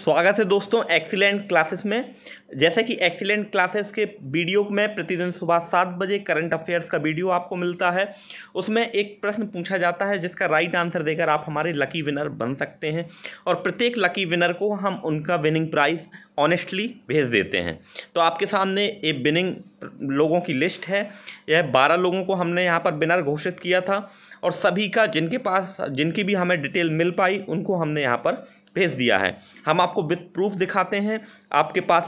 स्वागत है दोस्तों एक्सीलेंट क्लासेस में। जैसे कि एक्सीलेंट क्लासेस के वीडियो में प्रतिदिन सुबह 7 बजे करंट अफेयर्स का वीडियो आपको मिलता है। उसमें एक प्रश्न पूछा जाता है जिसका राइट आंसर देकर आप हमारे लकी विनर बन सकते हैं और प्रत्येक लकी विनर को हम उनका विनिंग प्राइस ऑनेस्टली भेज देते हैं। तो आपके सामने ये विनिंग लोगों की लिस्ट है। यह 12 लोगों को हमने यहाँ पर विनर घोषित किया था और सभी का जिनकी भी हमें डिटेल मिल पाई उनको हमने यहाँ पर भेज दिया है। हम आपको विद प्रूफ दिखाते हैं। आपके पास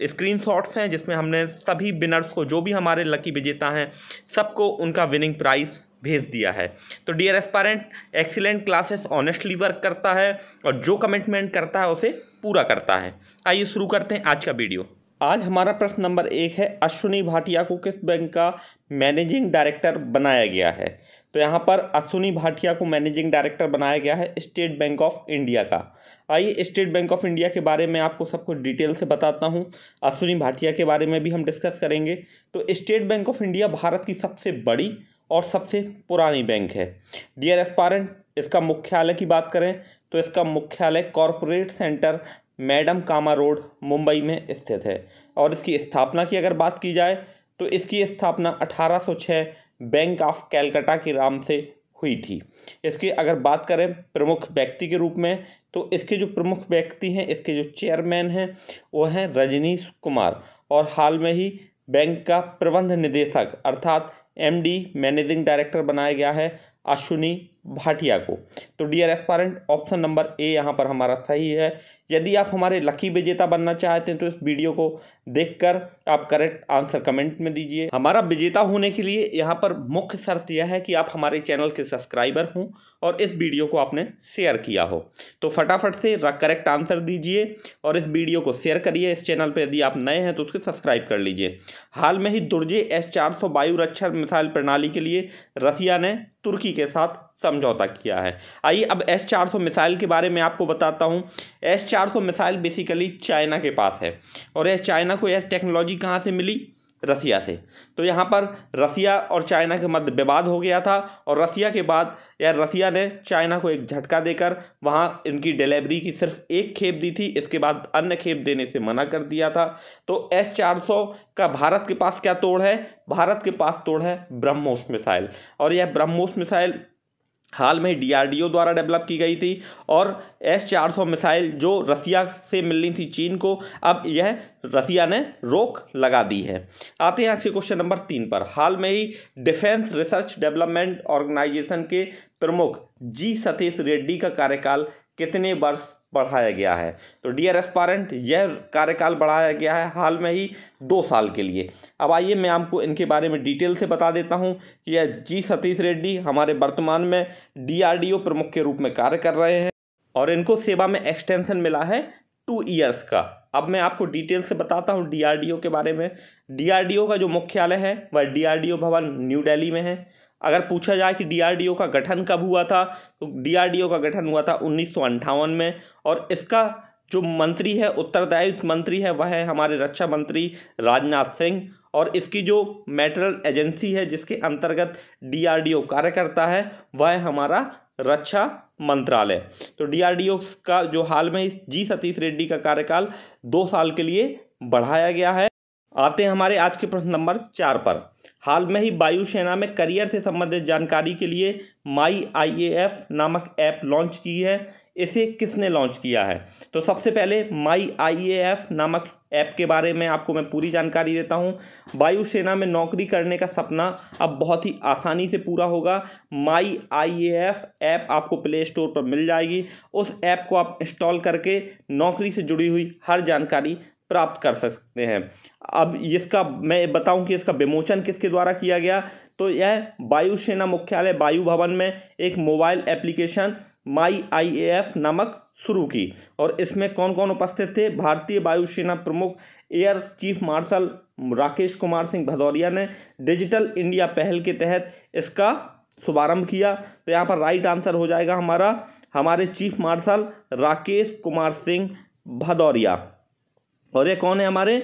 स्क्रीनशॉट्स हैं जिसमें हमने सभी विनर्स को, जो भी हमारे लकी विजेता हैं, सबको उनका विनिंग प्राइस भेज दिया है। तो dear aspirant, excellent classes honestly work करता है और जो कमिटमेंट करता है उसे पूरा करता है। आइए शुरू करते हैं आज का वीडियो। आज हमारा प्रश्न नंबर 1 है, अश्विनी भाटिया को किस बैंक का मैनेजिंग डायरेक्टर बनाया गया है? तो यहाँ पर अश्विनी भाटिया को मैनेजिंग डायरेक्टर बनाया गया है स्टेट बैंक ऑफ इंडिया का। आइए स्टेट बैंक ऑफ इंडिया के बारे में आपको सब कुछ डिटेल से बताता हूँ। अश्विनी भाटिया के बारे में भी हम डिस्कस करेंगे। तो state bank of India Bharat की सबसे बड़ी और सबसे पुरानी बैंक है। डियर एस्पायरेंट, इसका मुख्यालय की बात करें तो इसका मुख्यालय कॉरपोरेट सेंटर मैडम कामा रोड मुंबई में स्थित है। और इसकी स्थापना की अगर बात की जाए तो इसकी स्थापना 1806 बैंक ऑफ कैलकाटा के नाम से हुई थी। इसके अगर बात करें प्रमुख व्यक्ति के रूप में तो इसके जो प्रमुख व्यक्ति हैं, इसके जो चेयरमैन हैं वो हैं रजनीश कुमार, और हाल में ही बैंक का प्रबंध निदेशक अर्थात MD मैनेजिंग डायरेक्टर बनाया गया है अश्विनी भाटिया को। तो dear aspirant, option number A यहाँ पर हमारा सही है। यदि आप हमारे लकी विजेता बनना चाहते हैं तो इस वीडियो को देखकर आप करेक्ट आंसर कमेंट में दीजिए। हमारा विजेता होने के लिए यहाँ पर मुख्य शर्त यह है कि आप हमारे चैनल के सब्सक्राइबर हों और इस वीडियो को आपने शेयर किया हो। तो फटाफट से करेक्ट आंसर दीजिए और इस वीडियो को शेयर करिए। इस चैनल पर यदि आप नए हैं तो उसको सब्सक्राइब कर लीजिए। हाल में ही दुर्जे S-400 वायु रक्षा मिसाइल प्रणाली के लिए रसिया ने तुर्की के साथ समझौता किया है। आइए अब S-400 मिसाइल के बारे में आपको बताता हूँ। S-400 मिसाइल बेसिकली चाइना के पास है और चाइना को यह टेक्नोलॉजी कहाँ से मिली? रसिया से। तो यहाँ पर रसिया और चाइना के मध्य विवाद हो गया था और रसिया ने चाइना को एक झटका देकर वहाँ इनकी डिलीवरी की सिर्फ एक खेप दी थी। इसके बाद अन्य खेप देने से मना कर दिया था। तो S-400 का भारत के पास क्या तोड़ है? भारत के पास तोड़ है ब्रह्मोस मिसाइल, और यह ब्रह्मोस मिसाइल हाल में DRDO द्वारा डेवलप की गई थी। और S-400 मिसाइल जो रसिया से मिलनी थी चीन को, अब यह रसिया ने रोक लगा दी है। आते हैं आज के क्वेश्चन नंबर 3 पर। हाल में ही डिफेंस रिसर्च डेवलपमेंट ऑर्गेनाइजेशन के प्रमुख G सतीश रेड्डी का कार्यकाल कितने वर्ष बढ़ाया गया है? तो डियर एस्पायरेंट, यह कार्यकाल बढ़ाया गया है हाल में ही 2 साल के लिए। अब आइए मैं आपको इनके बारे में डिटेल से बता देता हूं कि यह G सतीश रेड्डी हमारे वर्तमान में DRDO प्रमुख के रूप में कार्य कर रहे हैं और इनको सेवा में एक्सटेंशन मिला है 2 ईयर्स का। अब मैं आपको डिटेल से बताता हूं DRDO के बारे में। DRDO का जो मुख्यालय है वह DRDO भवन न्यू दिल्ली में है। अगर पूछा जाए कि DRDO का गठन कब हुआ था तो DRDO का गठन हुआ था 1958 में, और इसका जो मंत्री है, उत्तरदायित्व मंत्री है, वह है हमारे रक्षा मंत्री राजनाथ सिंह, और इसकी जो मेटरल एजेंसी है जिसके अंतर्गत DRDO कार्य करता है वह है हमारा रक्षा मंत्रालय। तो DRDO का जो हाल में G सतीश रेड्डी का कार्यकाल 2 साल के लिए बढ़ाया गया है। आते हैं हमारे आज के प्रश्न नंबर 4 पर। हाल में ही वायुसेना में करियर से संबंधित जानकारी के लिए माई IAF नामक ऐप लॉन्च की है। इसे किसने लॉन्च किया है? तो सबसे पहले माई IAF नामक ऐप के बारे में आपको मैं पूरी जानकारी देता हूं। वायुसेना में नौकरी करने का सपना अब बहुत ही आसानी से पूरा होगा। माई IAF ऐप आपको प्ले स्टोर पर मिल जाएगी। उस ऐप को आप इंस्टॉल करके नौकरी से जुड़ी हुई हर जानकारी प्राप्त कर सकते हैं। अब इसका मैं बताऊं कि इसका विमोचन किसके द्वारा किया गया। तो यह वायुसेना मुख्यालय वायु भवन में एक मोबाइल एप्लीकेशन माई IAF नामक शुरू की, और इसमें कौन कौन उपस्थित थे? भारतीय वायुसेना प्रमुख air chief marshal Rakesh Kumar Singh Bhadauria ने डिजिटल इंडिया पहल के तहत इसका शुभारंभ किया। तो यहाँ पर राइट आंसर हो जाएगा हमारे चीफ मार्शल राकेश कुमार सिंह भदौरिया, और ये कौन है? हमारे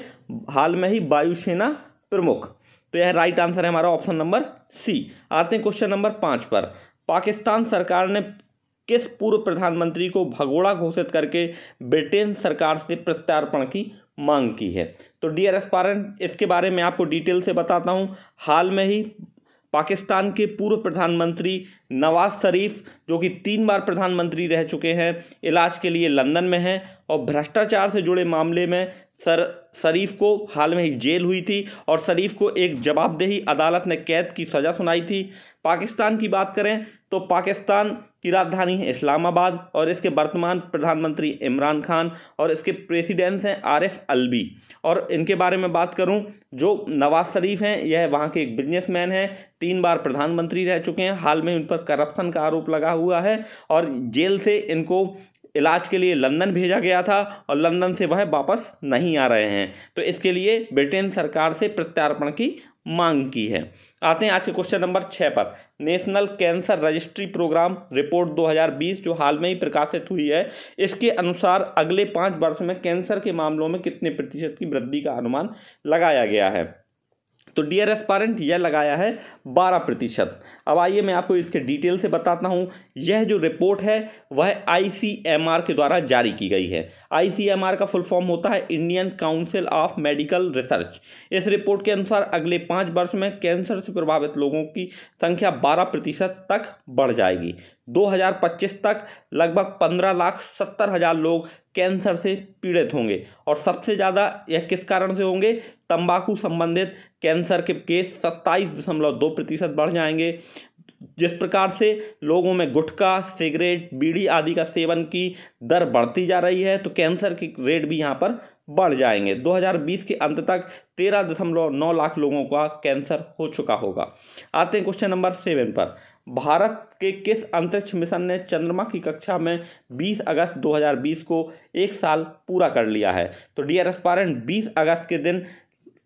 हाल में ही वायुसेना प्रमुख। तो यह राइट आंसर है हमारा ऑप्शन नंबर C। आते हैं क्वेश्चन नंबर 5 पर। पाकिस्तान सरकार ने किस पूर्व प्रधानमंत्री को भगोड़ा घोषित करके ब्रिटेन सरकार से प्रत्यार्पण की मांग की है? तो डियर एस्पायरेंट, इसके बारे में आपको डिटेल से बताता हूं। हाल में ही पाकिस्तान के पूर्व प्रधानमंत्री नवाज शरीफ, जो कि 3 बार प्रधानमंत्री रह चुके हैं, इलाज के लिए लंदन में हैं और भ्रष्टाचार से जुड़े मामले में शरीफ को हाल में ही जेल हुई थी और शरीफ को एक जवाबदेही अदालत ने कैद की सज़ा सुनाई थी। पाकिस्तान की बात करें तो पाकिस्तान की राजधानी है इस्लामाबाद और इसके वर्तमान प्रधानमंत्री इमरान खान और इसके प्रेसिडेंट हैं आरिफ अलवी। और इनके बारे में बात करूं, जो नवाज शरीफ हैं यह वहां के एक बिजनेसमैन हैं, 3 बार प्रधानमंत्री रह चुके हैं। हाल में इन पर करप्शन का आरोप लगा हुआ है और जेल से इनको इलाज के लिए लंदन भेजा गया था और लंदन से वह वापस नहीं आ रहे हैं, तो इसके लिए ब्रिटेन सरकार से प्रत्यार्पण की मांग की है। आते हैं आज के क्वेश्चन नंबर 6 पर। National cancer registry programme report 2020 जो हाल में ही प्रकाशित हुई है, इसके अनुसार अगले 5 वर्ष में कैंसर के मामलों में कितने प्रतिशत की वृद्धि का अनुमान लगाया गया है? तो डियर एस्पायरेंट, यह लगाया है 12%। अब आइए मैं आपको इसके डिटेल से बताता हूं। यह जो रिपोर्ट है वह ICMR के द्वारा जारी की गई है। ICMR का फुल फॉर्म होता है Indian council of medical research. इस रिपोर्ट के अनुसार अगले 5 वर्ष में कैंसर से प्रभावित लोगों की संख्या 12% तक बढ़ जाएगी। 2025 तक लगभग 15,70,000 लोग कैंसर से पीड़ित होंगे और सबसे ज़्यादा यह किस कारण से होंगे? तंबाकू संबंधित कैंसर के केस 27.2% बढ़ जाएंगे। जिस प्रकार से लोगों में गुटखा, सिगरेट, बीड़ी आदि का सेवन की दर बढ़ती जा रही है, तो कैंसर के रेट भी यहाँ पर बढ़ जाएंगे। 2020 के अंत तक 13.9 लाख लोगों का कैंसर हो चुका होगा। आते हैं क्वेश्चन नंबर 7 पर। भारत के किस अंतरिक्ष मिशन ने चंद्रमा की कक्षा में 20 अगस्त 2020 को 1 साल पूरा कर लिया है? तो डियर एस्पायरेंट, 20 अगस्त के दिन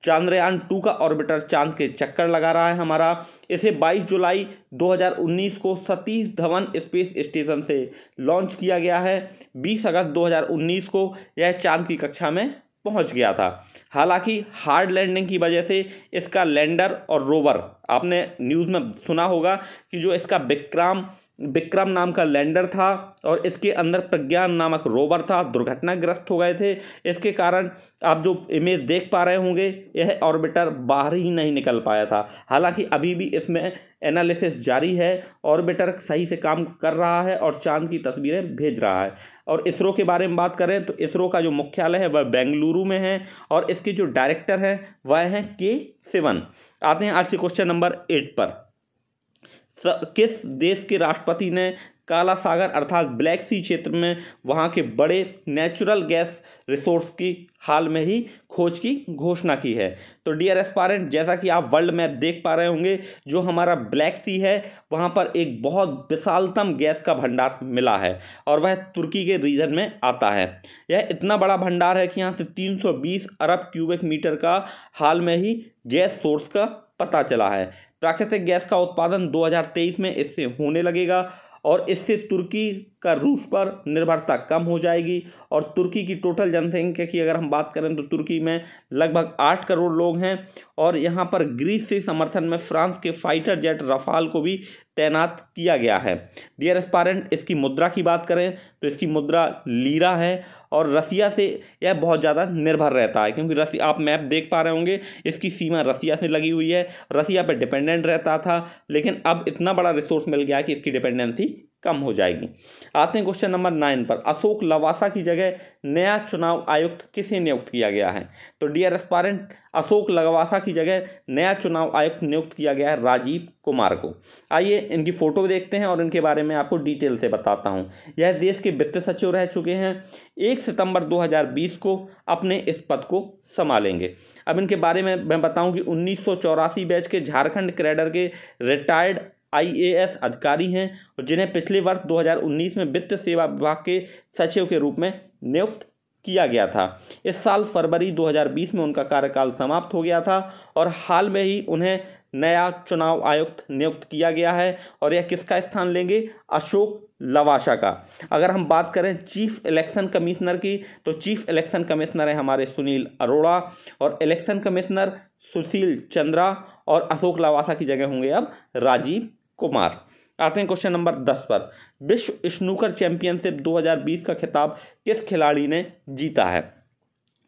चंद्रयान 2 का ऑर्बिटर चांद के चक्कर लगा रहा है हमारा। इसे 22 जुलाई 2019 को सतीश धवन स्पेस स्टेशन से लॉन्च किया गया है। 20 अगस्त 2019 को यह चांद की कक्षा में पहुंच गया था। हालांकि हार्ड लैंडिंग की वजह से इसका लैंडर और रोवर, आपने न्यूज़ में सुना होगा कि जो इसका विक्रम नाम का लैंडर था और इसके अंदर प्रज्ञान नामक रोवर था, दुर्घटनाग्रस्त हो गए थे। इसके कारण आप जो इमेज देख पा रहे होंगे, यह ऑर्बिटर बाहर ही नहीं निकल पाया था। हालांकि अभी भी इसमें एनालिसिस जारी है, ऑर्बिटर सही से काम कर रहा है और चांद की तस्वीरें भेज रहा है। और इसरो के बारे में बात करें तो इसरो का जो मुख्यालय है वह बेंगलुरु में है और इसके जो डायरेक्टर हैं वह हैं के सिवन। आते हैं आज के क्वेश्चन नंबर 8 पर। किस देश के राष्ट्रपति ने काला सागर अर्थात ब्लैक सी क्षेत्र में वहाँ के बड़े नेचुरल गैस रिसोर्स की हाल में ही खोज की घोषणा की है? तो डियर एस्पायरेंट, जैसा कि आप वर्ल्ड मैप देख पा रहे होंगे, जो हमारा ब्लैक सी है वहाँ पर एक बहुत विशालतम गैस का भंडार मिला है और वह तुर्की के रीजन में आता है। यह इतना बड़ा भंडार है कि यहाँ से 320 अरब क्यूबिक मीटर का हाल में ही गैस सोर्स का पता चला है। प्राकृतिक गैस का उत्पादन 2023 में इससे होने लगेगा और इससे तुर्की का रूस पर निर्भरता कम हो जाएगी। और तुर्की की टोटल जनसंख्या की अगर हम बात करें तो तुर्की में लगभग 8 करोड़ लोग हैं और यहाँ पर ग्रीस से समर्थन में फ्रांस के फाइटर जेट रफाल को भी तैनात किया गया है। डियर एस्पायरेंट, इसकी मुद्रा की बात करें तो इसकी मुद्रा लीरा है और रसिया से यह बहुत ज़्यादा निर्भर रहता है, क्योंकि रसिया, आप मैप देख पा रहे होंगे, इसकी सीमा रसिया से लगी हुई है। रसिया पर डिपेंडेंट रहता था, लेकिन अब इतना बड़ा रिसोर्स मिल गया कि इसकी डिपेंडेंसी कम हो जाएगी। आते हैं क्वेश्चन नंबर 9 पर। अशोक लवासा की जगह नया चुनाव आयुक्त किसे नियुक्त किया गया है? तो डियर एस्पायरेंट, अशोक लवासा की जगह नया चुनाव आयुक्त नियुक्त किया गया है राजीव कुमार को। आइए इनकी फ़ोटो देखते हैं और इनके बारे में आपको डिटेल से बताता हूं। यह देश के वित्त सचिव रह चुके हैं। 1 सितंबर 2020 को अपने इस पद को संभालेंगे। अब इनके बारे में मैं बताऊं कि 1984 बैच के झारखंड कैडर के रिटायर्ड IAS अधिकारी हैं और जिन्हें पिछले वर्ष 2019 में वित्त सेवा विभाग के सचिव के रूप में नियुक्त किया गया था। इस साल फरवरी 2020 में उनका कार्यकाल समाप्त हो गया था और हाल में ही उन्हें नया चुनाव आयुक्त नियुक्त किया गया है और यह किसका स्थान लेंगे? अशोक लवासा का। अगर हम बात करें चीफ इलेक्शन कमिश्नर की, तो चीफ इलेक्शन कमिश्नर है हमारे सुनील अरोड़ा और इलेक्शन कमिश्नर सुशील चंद्रा और अशोक लवासा की जगह होंगे अब राजीव कुमार। आते हैं क्वेश्चन नंबर 10 पर। विश्व स्नूकर चैंपियनशिप 2020 का खिताब किस खिलाड़ी ने जीता है?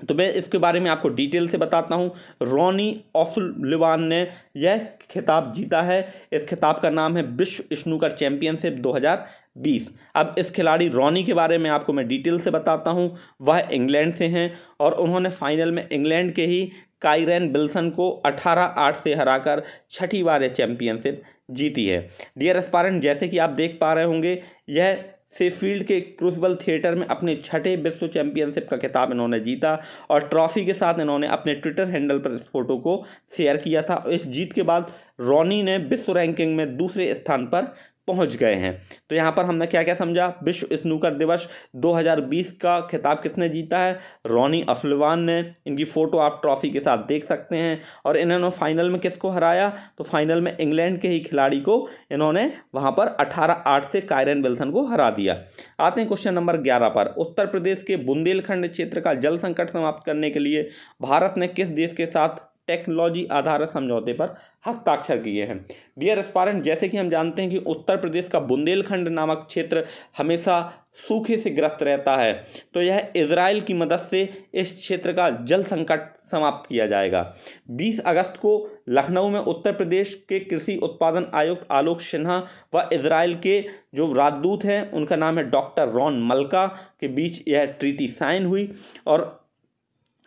तो मैं इसके बारे में आपको डिटेल से बताता हूँ। रॉनी ओसुलिवान ने यह खिताब जीता है। इस खिताब का नाम है विश्व स्नूकर चैंपियनशिप 2020। अब इस खिलाड़ी रॉनी के बारे में आपको मैं डिटेल से बताता हूँ। वह इंग्लैंड से हैं और उन्होंने फाइनल में इंग्लैंड के ही काइरन विल्सन को 18-8 से हराकर छठी बार यह चैंपियनशिप जीती है। डियर एस्पायरेंट, जैसे कि आप देख पा रहे होंगे, यह शेफील्ड के क्रूसिबल थिएटर में अपने छठे विश्व चैंपियनशिप का खिताब इन्होंने जीता और ट्रॉफी के साथ इन्होंने अपने ट्विटर हैंडल पर इस फोटो को शेयर किया था। इस जीत के बाद रॉनी ने विश्व रैंकिंग में दूसरे स्थान पर पहुंच गए हैं। तो यहाँ पर हमने क्या क्या समझा? विश्व स्नूकर दिवस 2020 का खिताब किसने जीता है? रॉनी ओसुलिवान ने। इनकी फ़ोटो आप ट्रॉफी के साथ देख सकते हैं। और इन्होंने फाइनल में किसको हराया? तो फाइनल में इंग्लैंड के ही खिलाड़ी को इन्होंने वहाँ पर 18-8 से काइरन विल्सन को हरा दिया। आते हैं क्वेश्चन नंबर 11 पर। उत्तर प्रदेश के बुंदेलखंड क्षेत्र का जल संकट समाप्त करने के लिए भारत ने किस देश के साथ टेक्नोलॉजी आधारित समझौते पर हस्ताक्षर किए हैं? डियर एस्पायरेंट, जैसे कि हम जानते हैं कि उत्तर प्रदेश का बुंदेलखंड नामक क्षेत्र हमेशा सूखे से ग्रस्त रहता है, तो यह इजराइल की मदद से इस क्षेत्र का जल संकट समाप्त किया जाएगा। 20 अगस्त को लखनऊ में उत्तर प्रदेश के कृषि उत्पादन आयुक्त आलोक सिन्हा व इजराइल के जो राजदूत हैं, उनका नाम है डॉक्टर रॉन मल्का, के बीच यह ट्रीटी साइन हुई। और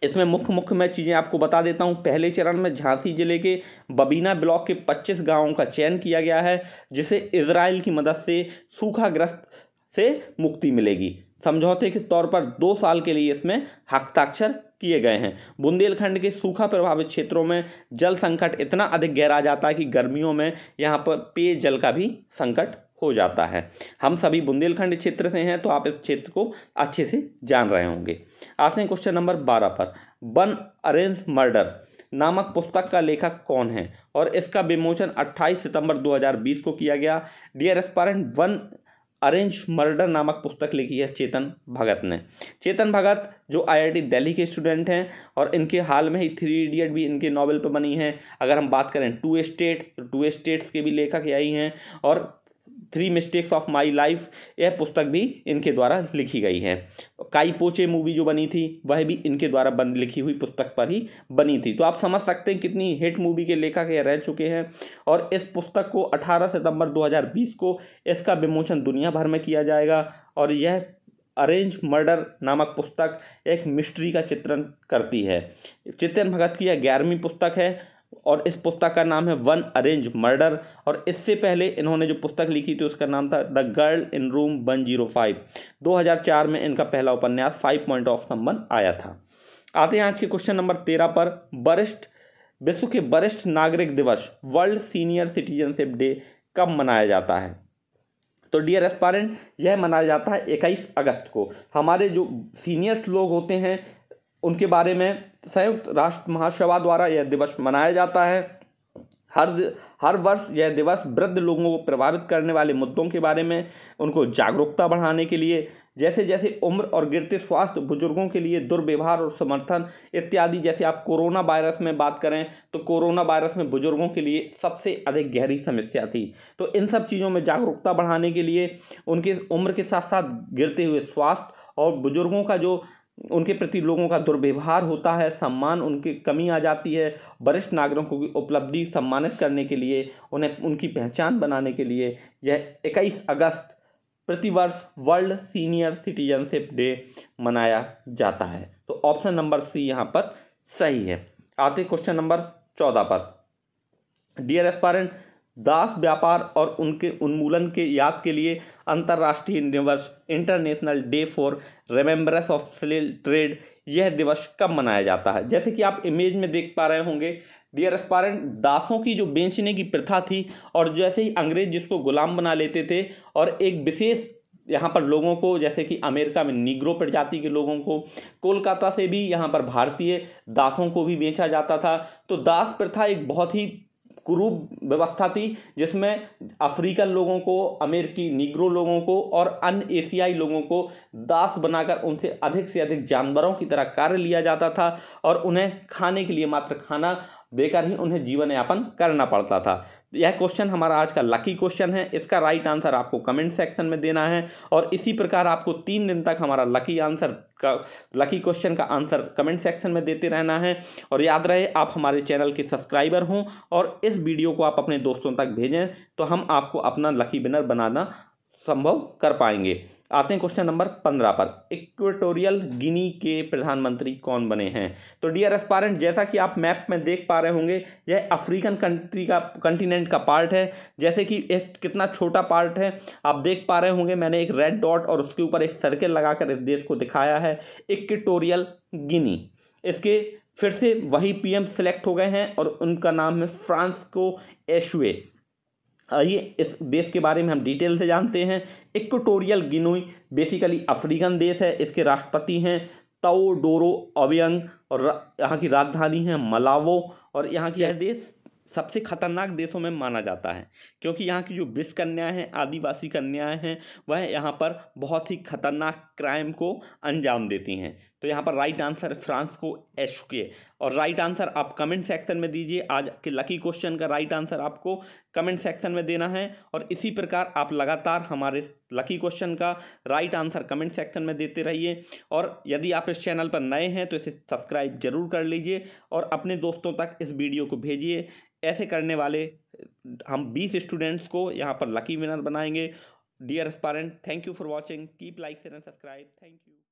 इसमें मुख्य मैं चीज़ें आपको बता देता हूं। पहले चरण में झांसी जिले के बबीना ब्लॉक के 25 गांवों का चयन किया गया है, जिसे इजराइल की मदद से सूखाग्रस्त से मुक्ति मिलेगी। समझौते के तौर पर 2 साल के लिए इसमें हस्ताक्षर किए गए हैं। बुंदेलखंड के सूखा प्रभावित क्षेत्रों में जल संकट इतना अधिक गहरा जाता है कि गर्मियों में यहाँ पर पेयजल का भी संकट हो जाता है। हम सभी बुंदेलखंड क्षेत्र से हैं, तो आप इस क्षेत्र को अच्छे से जान रहे होंगे। आते हैं क्वेश्चन नंबर 12 पर। वन अरेंज मर्डर नामक पुस्तक का लेखक कौन है? और इसका विमोचन 28 सितंबर 2020 को किया गया। Dear aspirant, one arranged murder नामक पुस्तक लिखी है चेतन भगत ने। चेतन भगत जो IIT दिल्ली के स्टूडेंट हैं और इनके हाल में ही 3 इडियट भी इनके नॉवेल पर बनी है। अगर हम बात करें 2 स्टेट्स, तो 2 स्टेट्स के भी लेखक यही हैं। और 3 मिस्टेक्स ऑफ माई लाइफ, यह पुस्तक भी इनके द्वारा लिखी गई है। काई पोचे मूवी जो बनी थी, वह भी इनके द्वारा लिखी हुई पुस्तक पर ही बनी थी। तो आप समझ सकते हैं कितनी हिट मूवी के लेखक यह रह चुके हैं। और इस पुस्तक को 18 सितंबर 2020 को इसका विमोचन दुनिया भर में किया जाएगा। और यह अरेंज मर्डर नामक पुस्तक एक मिस्ट्री का चित्रण करती है। चेतन भगत की यह 11वीं पुस्तक है और इस पुस्तक का नाम है वन अरेंज मर्डर। और इससे पहले इन्होंने जो पुस्तक लिखी थी उसका नाम था द गर्ल इन रूम 105। 2004 में इनका पहला उपन्यास 5 पॉइंट ऑफ संबंध आया था। आते हैं आज के क्वेश्चन नंबर 13 पर। विश्व के वरिष्ठ नागरिक दिवस वर्ल्ड सीनियर सिटीजनशिप डे कब मनाया जाता है? तो डियर एस्पायरेंट, यह मनाया जाता है 21 अगस्त को। हमारे जो सीनियर्स लोग होते हैं उनके बारे में संयुक्त राष्ट्र महासभा द्वारा यह दिवस मनाया जाता है। हर वर्ष यह दिवस वृद्ध लोगों को प्रभावित करने वाले मुद्दों के बारे में उनको जागरूकता बढ़ाने के लिए, जैसे जैसे उम्र और गिरते स्वास्थ्य, बुजुर्गों के लिए दुर्व्यवहार और समर्थन इत्यादि। जैसे आप कोरोना वायरस में बात करें तो कोरोना वायरस में बुजुर्गों के लिए सबसे अधिक गहरी समस्या थी। तो इन सब चीज़ों में जागरूकता बढ़ाने के लिए, उनके उम्र के साथ साथ गिरते हुए स्वास्थ्य और बुजुर्गों का जो उनके प्रति लोगों का दुर्व्यवहार होता है, सम्मान उनकी कमी आ जाती है, वरिष्ठ नागरिकों की उपलब्धि सम्मानित करने के लिए, उन्हें उनकी पहचान बनाने के लिए यह 21 अगस्त प्रतिवर्ष वर्ल्ड सीनियर सिटीजनशिप डे मनाया जाता है। तो ऑप्शन नंबर सी यहाँ पर सही है। आते क्वेश्चन नंबर 14 पर। डियर एस्पायरेंट, दास व्यापार और उनके उन्मूलन के याद के लिए अंतर्राष्ट्रीय दिवस international day for remembrance of slave trade, यह दिवस कब मनाया जाता है? जैसे कि आप इमेज में देख पा रहे होंगे डियर एस्पायरेंट, दासों की जो बेचने की प्रथा थी और जैसे ही अंग्रेज जिसको गुलाम बना लेते थे और एक विशेष यहाँ पर लोगों को, जैसे कि अमेरिका में निग्रो प्रजाति के लोगों को, कोलकाता से भी यहाँ पर भारतीय दासों को भी बेचा जाता था। तो दास प्रथा एक बहुत ही क्रूर व्यवस्था थी जिसमें अफ्रीकन लोगों को, अमेरिकी निग्रो लोगों को और अन्य एशियाई लोगों को दास बनाकर उनसे से अधिक जानवरों की तरह कार्य लिया जाता था और उन्हें खाने के लिए मात्र खाना देकर ही उन्हें जीवन यापन करना पड़ता था। यह क्वेश्चन हमारा आज का लकी क्वेश्चन है। इसका राइट आंसर आपको कमेंट सेक्शन में देना है और इसी प्रकार आपको 3 दिन तक हमारा लकी क्वेश्चन का आंसर कमेंट सेक्शन में देते रहना है। और याद रहे आप हमारे चैनल के सब्सक्राइबर हों और इस वीडियो को आप अपने दोस्तों तक भेजें तो हम आपको अपना लकी विनर बनाना संभव कर पाएंगे। आते हैं क्वेश्चन नंबर 15 पर। इक्वेटोरियल गिनी के प्रधानमंत्री कौन बने हैं? तो डियर एस्पायरेंट, जैसा कि आप मैप में देख पा रहे होंगे, यह अफ्रीकन कंटिनेंट का पार्ट है। जैसे कि एक कितना छोटा पार्ट है आप देख पा रहे होंगे, मैंने एक रेड डॉट और उसके ऊपर एक सर्कल लगाकर इस देश को दिखाया है, इक्वेटोरियल गिनी। इसके फिर से वही पीएम सिलेक्ट हो गए हैं और उनका नाम है फ्रांसिस्को एशुए। आइए इस देश के बारे में हम डिटेल से जानते हैं। इक्वेटोरियल गिनी बेसिकली अफ्रीकन देश है। इसके राष्ट्रपति हैं तेओडोरो ओबियांग और यहाँ की राजधानी है मलावो। और यहाँ की यह देश सबसे खतरनाक देशों में माना जाता है क्योंकि यहाँ की जो वृष कन्याएं हैं, आदिवासी कन्याएं हैं, वह यहाँ पर बहुत ही खतरनाक क्राइम को अंजाम देती हैं। तो यहाँ पर राइट आंसर फ्रांसिस्को एशुए। और राइट आंसर आप कमेंट सेक्शन में दीजिए। आज के लकी क्वेश्चन का राइट आंसर आपको कमेंट सेक्शन में देना है और इसी प्रकार आप लगातार हमारे लकी क्वेश्चन का राइट आंसर कमेंट सेक्शन में देते रहिए। और यदि आप इस चैनल पर नए हैं तो इसे सब्सक्राइब जरूर कर लीजिए और अपने दोस्तों तक इस वीडियो को भेजिए। ऐसे करने वाले हम 20 स्टूडेंट्स को यहाँ पर लकी विनर बनाएंगे। Dear aspirant, thank you for watching, keep like share and subscribe, thank you.